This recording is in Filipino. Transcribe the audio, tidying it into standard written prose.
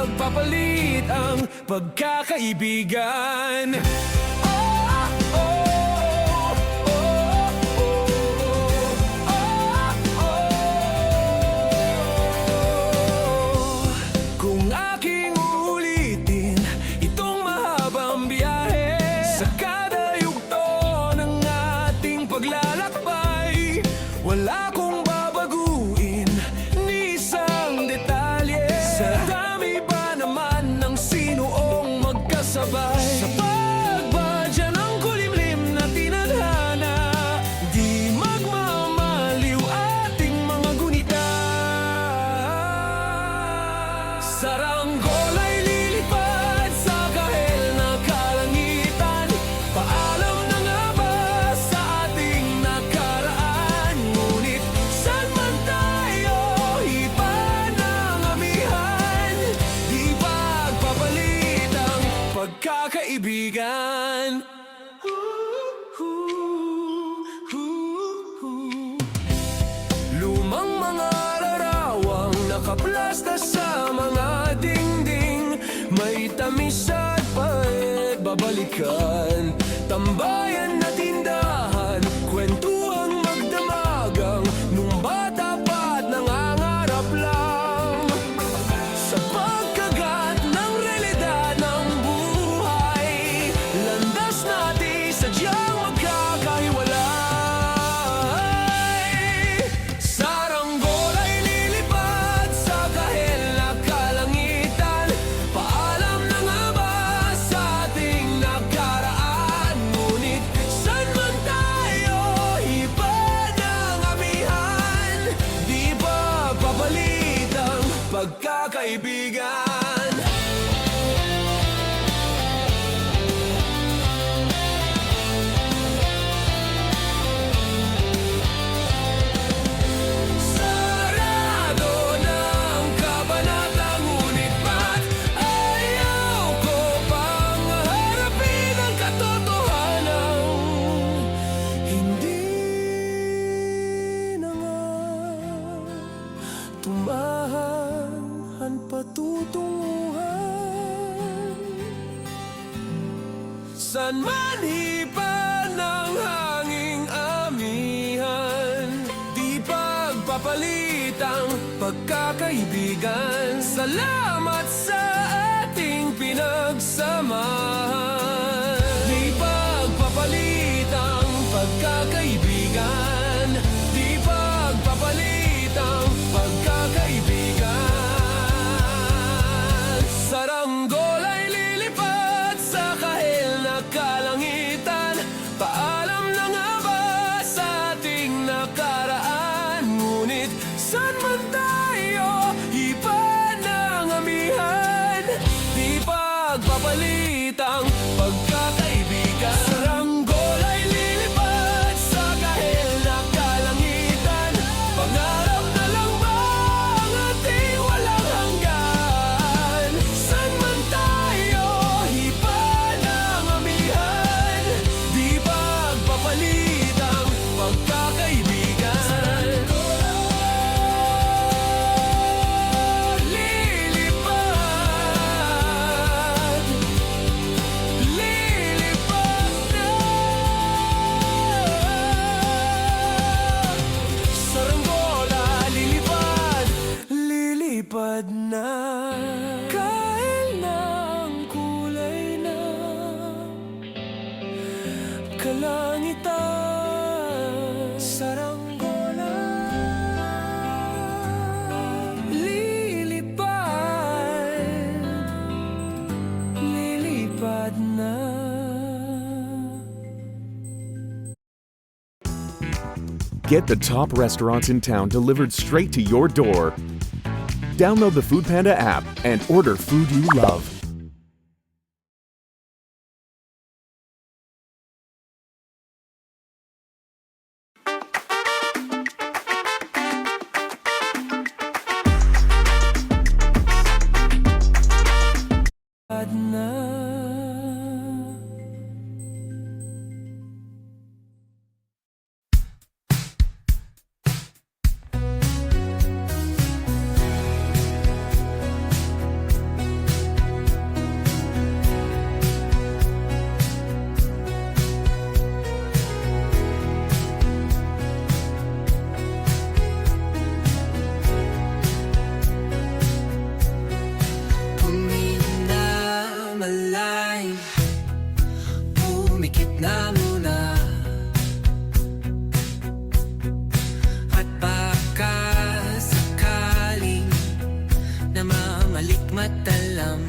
pagpapalit ang pagkakaibigan. Kung aking uulitin itong mahabang biyahe, sa kada yugto ng ating paglalakbay, wala kong babaguin ni isang detalye. Sa dami ba naman ng sinuong magkasabay, sa pagbadya ng kulimlim na tinadhana, di magmamaliw ating mga gunita. Saranggol ay lilipad sa kahel na kalangitan. Paalam na nga ba sa ating nakaraan? Ngunit saan man tayo iba ng amihan, di pagpapalit ang pagkakaibigan. Lumang mga larawang nakaplasta sa mga dingding, may tamis at pait babalikan. Tambayan na tindahan, kwentuhang magdamagang, nung bata pa't nangangarap lang. Sa pagkagat ng realidad ng buhay, landas natin sadyang magkakahiwalay. Saranggol ay lilipad sa kahel na kalangitan. Paalam na nga ba sa ating nakaraan? Ngunit saan man tayo iba ng amihan, di ba papalit ang pagkakaibigan? Sarado ng kabanata, ngunit ba't ayaw ko pang harapin ang katotohanan? Hindi na nga tumahan patutunguhan. San man hipan ng hanging amihan, di pagpapalit ang pagkakaibigan. Salamat sa ating pinagsamahan, di pagpapalit ang pagkakaibigan. Di pagpapalit ang pagkakaibigan. Saranggol ay lilipad sa kahel na kalangitan. Paalam na nga ba sa ating nakaraan? Ngunit saan man tayo iba ng amihan, di pagpapalit ang pagkakaibigan. Saranggol ay lilipad sa kahel na kalangitan. Pangarap na lang ba ang ating walang hanggan? Saan man tayo iba ng amihan, di pagpapalit ang pagkakaibigan. Lilipad, lilipad na. Saranggola, lilipad, lilipad na. Kahel ng kulay na kalangitan. Saranggola, lilipad, lilipad na. Get the top restaurants in town delivered straight to your door. Download the Foodpanda app and order food you love. likmat alam